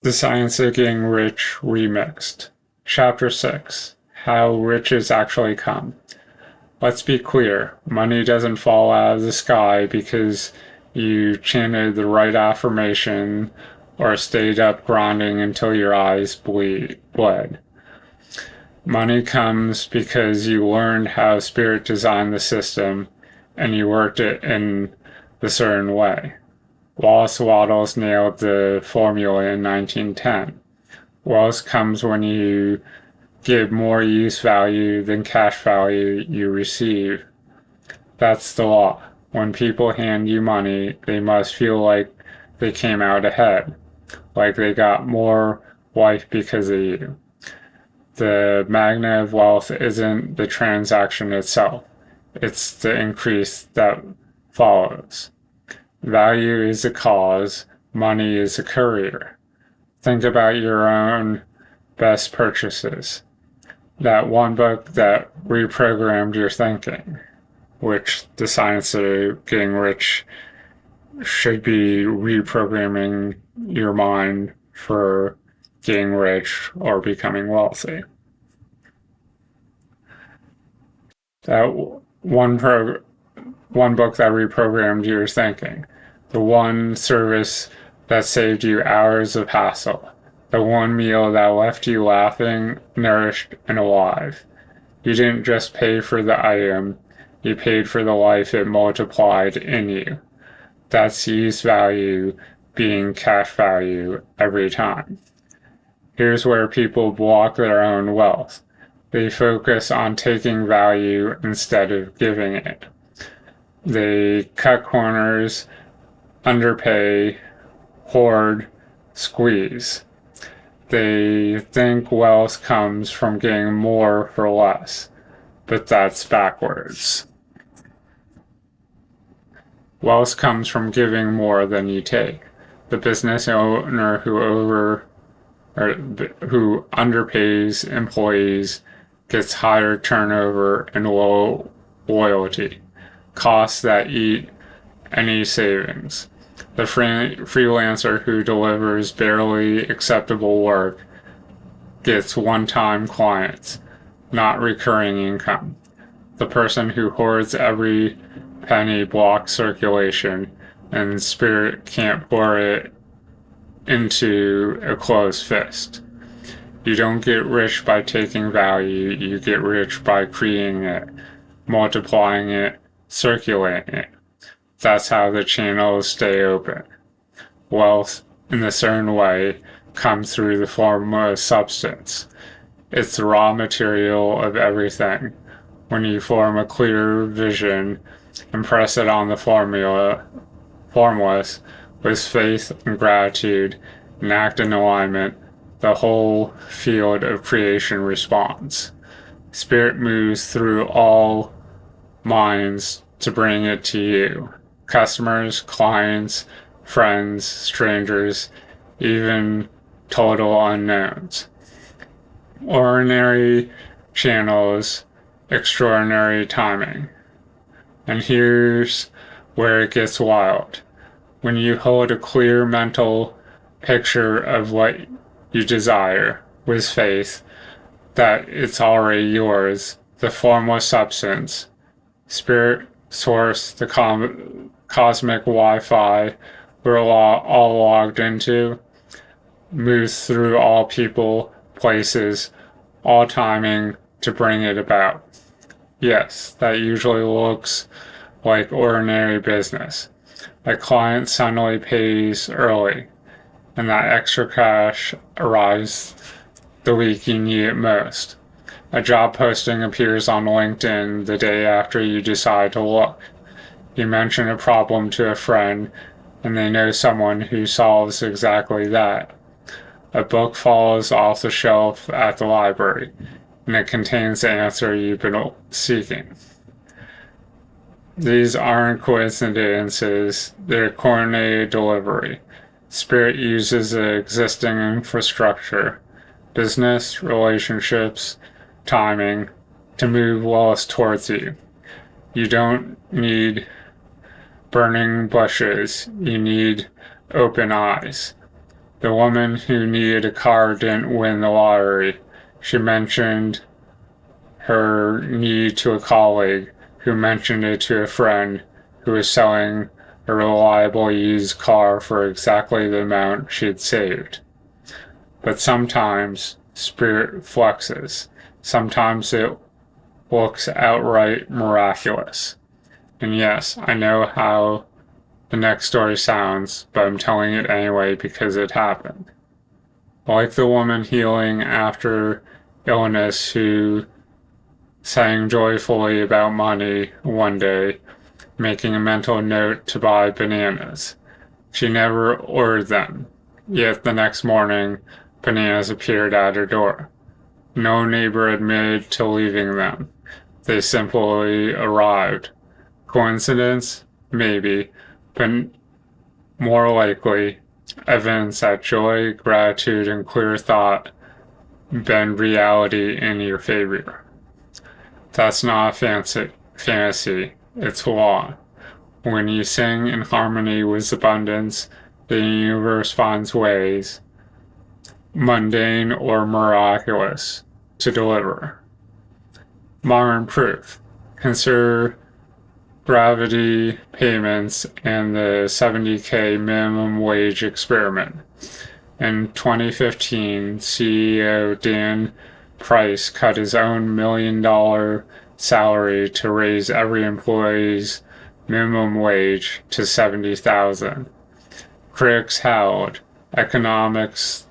The Science of Getting Rich Remixed. Chapter 6. How Riches Actually Come. Let's be clear, money doesn't fall out of the sky because you chanted the right affirmation or stayed up grinding until your eyes bled. Money comes because you learned how Spirit designed the system and you worked it in the certain way. Wattles nailed the formula in 1910. Wealth comes when you give more use value than cash value you receive. That's the law. When people hand you money, they must feel like they came out ahead, like they got more life because of you. The magnet of wealth isn't the transaction itself, it's the increase that follows. Value is a cause, money is a courier. Think about your own best purchases. That one book that reprogrammed your thinking, which the science of getting rich should be reprogramming your mind for getting rich or becoming wealthy. That one book that reprogrammed your thinking. The one service that saved you hours of hassle. The one meal that left you laughing, nourished, and alive. You didn't just pay for the item, you paid for the life it multiplied in you. That's use value being cash value every time. Here's where people block their own wealth. They focus on taking value instead of giving it. They cut corners, underpay, hoard, squeeze. They think wealth comes from getting more for less, but that's backwards. Wealth comes from giving more than you take. The business owner who underpays employees gets higher turnover and low loyalty, costs that eat any savings. The freelancer who delivers barely acceptable work gets one-time clients, not recurring income. The person who hoards every penny blocks circulation, and Spirit can't pour it into a closed fist. You don't get rich by taking value, you get rich by creating it, multiplying it, circulating it. That's how the channels stay open. Wealth, in a certain way, comes through the formless substance. It's the raw material of everything. When you form a clear vision and press it on the formless, with faith and gratitude, and act in alignment, the whole field of creation responds. Spirit moves through all minds to bring it to you. Customers, clients, friends, strangers, even total unknowns. Ordinary channels, extraordinary timing. And here's where it gets wild. When you hold a clear mental picture of what you desire with faith that it's already yours, the formless substance, Spirit, Source, the cosmic Wi-Fi we're all logged into, moves through all people, places, all timing to bring it about. Yes, that usually looks like ordinary business. A client suddenly pays early, and that extra cash arrives the week you need it most. A job posting appears on LinkedIn the day after you decide to look. You mention a problem to a friend, and they know someone who solves exactly that. A book falls off the shelf at the library, and it contains the answer you've been seeking. These aren't coincidences, they're coordinated delivery. Spirit uses the existing infrastructure, business, relationships, timing, to move Wallace towards you. You don't need burning bushes, you need open eyes. The woman who needed a car didn't win the lottery. She mentioned her need to a colleague, who mentioned it to a friend who was selling a reliable used car for exactly the amount she had saved. But sometimes spirit fluxes. Sometimes it looks outright miraculous. And yes, I know how the next story sounds, but I'm telling it anyway because it happened. Like the woman healing after illness who sang joyfully about money one day, making a mental note to buy bananas. She never ordered them, yet the next morning, bananas appeared at her door. No neighbor admitted to leaving them. They simply arrived. Coincidence? Maybe, but more likely, evidence that joy, gratitude, and clear thought bend reality in your favor. That's not a fantasy, it's law. When you sing in harmony with abundance, the universe finds ways, mundane or miraculous, to deliver. Modern proof. Consider gravity payments and the 70K minimum wage experiment. In 2015, CEO Dan Price cut his own $1 million salary to raise every employee's minimum wage to $70,000. Critics howled. Economists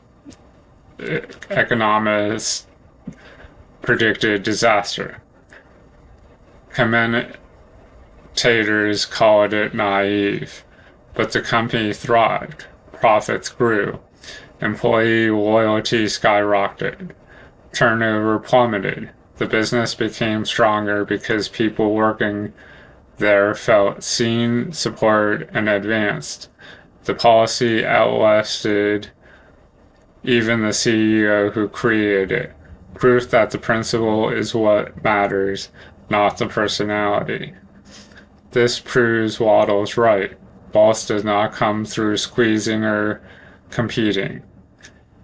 predicted disaster. Commentators called it naive, but the company thrived. Profits grew. Employee loyalty skyrocketed. Turnover plummeted. The business became stronger because people working there felt seen, supported, and advanced. The policy outlasted even the CEO who created it. Proof that the principle is what matters, not the personality. This proves Wattles right. Boss does not come through squeezing or competing.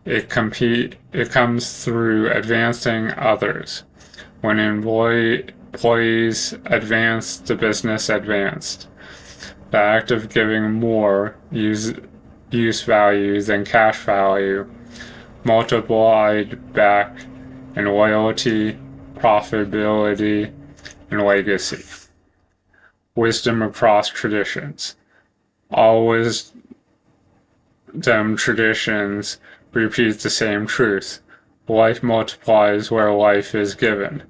It comes through advancing others. When employees advance, the business advanced. The act of giving more use value than cash value multiplied back in loyalty, profitability, and legacy. Wisdom across traditions. All wisdom traditions repeat the same truth. Life multiplies where life is given.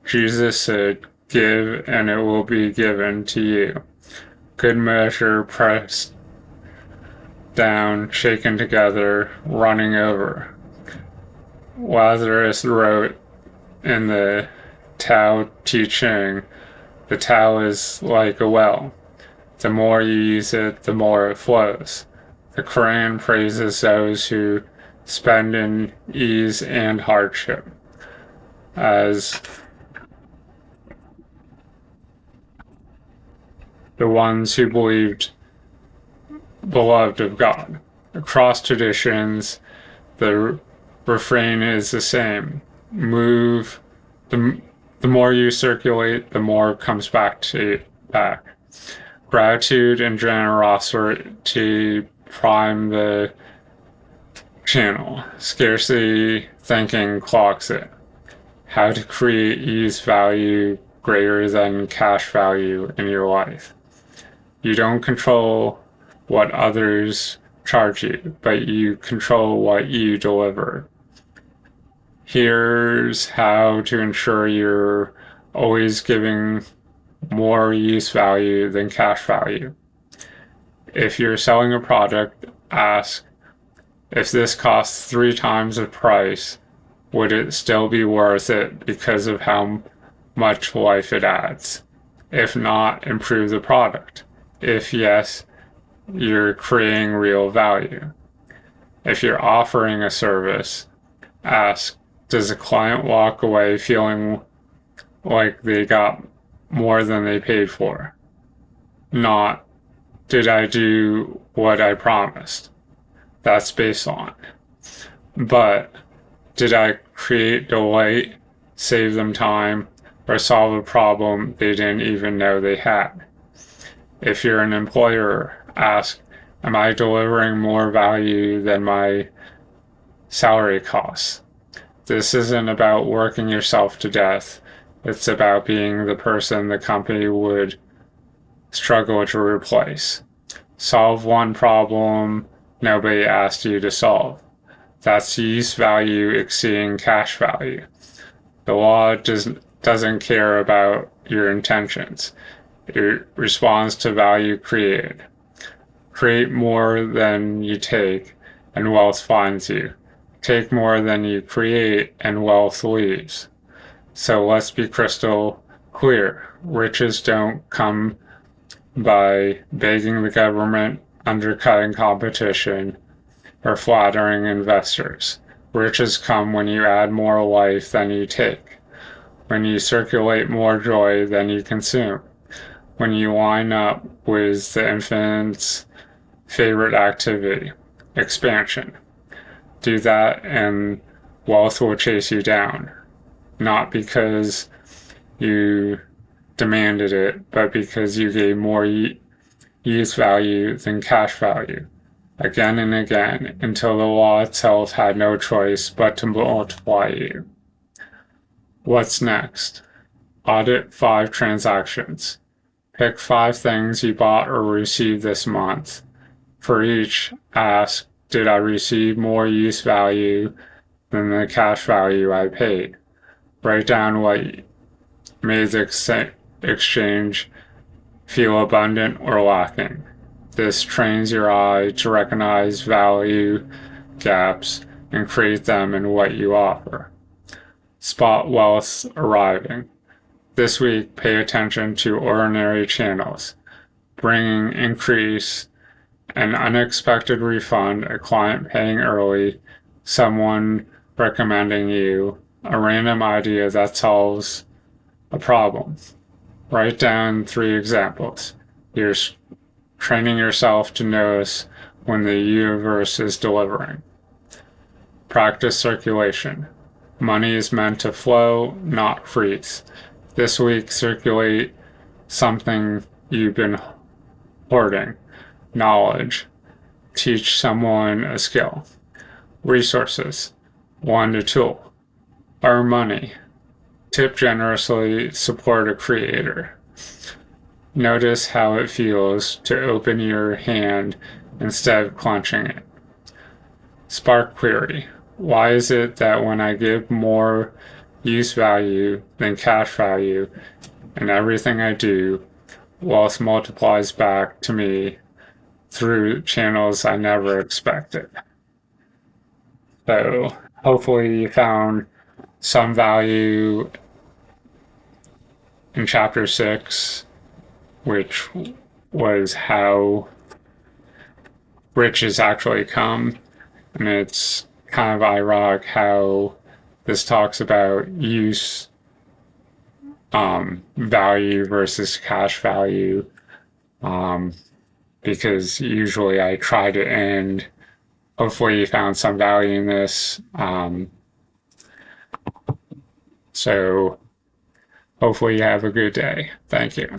Jesus said, "Give, and it will be given to you." Good measure, pressed down, shaken together, running over. Lazarus wrote in the Tao Te Ching, the Tao is like a well. The more you use it, the more it flows. The Quran praises those who spend in ease and hardship as the ones who believed beloved of God. Across traditions, the refrain is the same. Move. The more you circulate, the more comes back. Gratitude and generosity prime the channel. Scarcity thinking clocks it. How to create use value greater than cash value in your life. You don't control what others charge you, but you control what you deliver. Here's how to ensure you're always giving more use value than cash value. If you're selling a product, ask, if this costs 3 times the price, would it still be worth it because of how much life it adds? If not, improve the product. If yes, you're creating real value. If you're offering a service, ask, does the client walk away feeling like they got more than they paid for? Not, did I do what I promised? That's baseline. But did I create delight, save them time, or solve a problem they didn't even know they had? If you're an employer, ask, am I delivering more value than my salary costs? This isn't about working yourself to death. It's about being the person the company would struggle to replace. Solve one problem nobody asked you to solve. That's use value exceeding cash value. The law doesn't care about your intentions. It responds to value created. Create more than you take, and wealth finds you. Take more than you create, and wealth leaves. So let's be crystal clear. Riches don't come by begging the government, undercutting competition, or flattering investors. Riches come when you add more life than you take, when you circulate more joy than you consume, when you line up with the infinite's favorite activity, expansion. Do that and wealth will chase you down, not because you demanded it, but because you gave more use value than cash value, again and again, until the law itself had no choice but to multiply you. What's next? Audit 5 transactions. Pick 5 things you bought or received this month. For each, ask, did I receive more use value than the cash value I paid? Write down what made the exchange feel abundant or lacking. This trains your eye to recognize value gaps and create them in what you offer. Spot wealth arriving. This week, pay attention to ordinary channels, bringing increase, an unexpected refund, a client paying early, someone recommending you, a random idea that solves a problem. Write down 3 examples. You're training yourself to notice when the universe is delivering. Practice circulation. Money is meant to flow, not freeze. This week, circulate something you've been hoarding. Knowledge. Teach someone a skill. Resources. 1 a tool. Earn money. Tip generously, support a creator. Notice how it feels to open your hand instead of clenching it. Spark query. Why is it that when I give more use value than cash value in everything I do, wealth multiplies back to me through channels I never expected? So hopefully you found some value in chapter 6, which was how riches actually come. And it's kind of ironic how this talks about use value versus cash value, because usually I try to end, hopefully you found some value in this. So hopefully you have a good day. Thank you.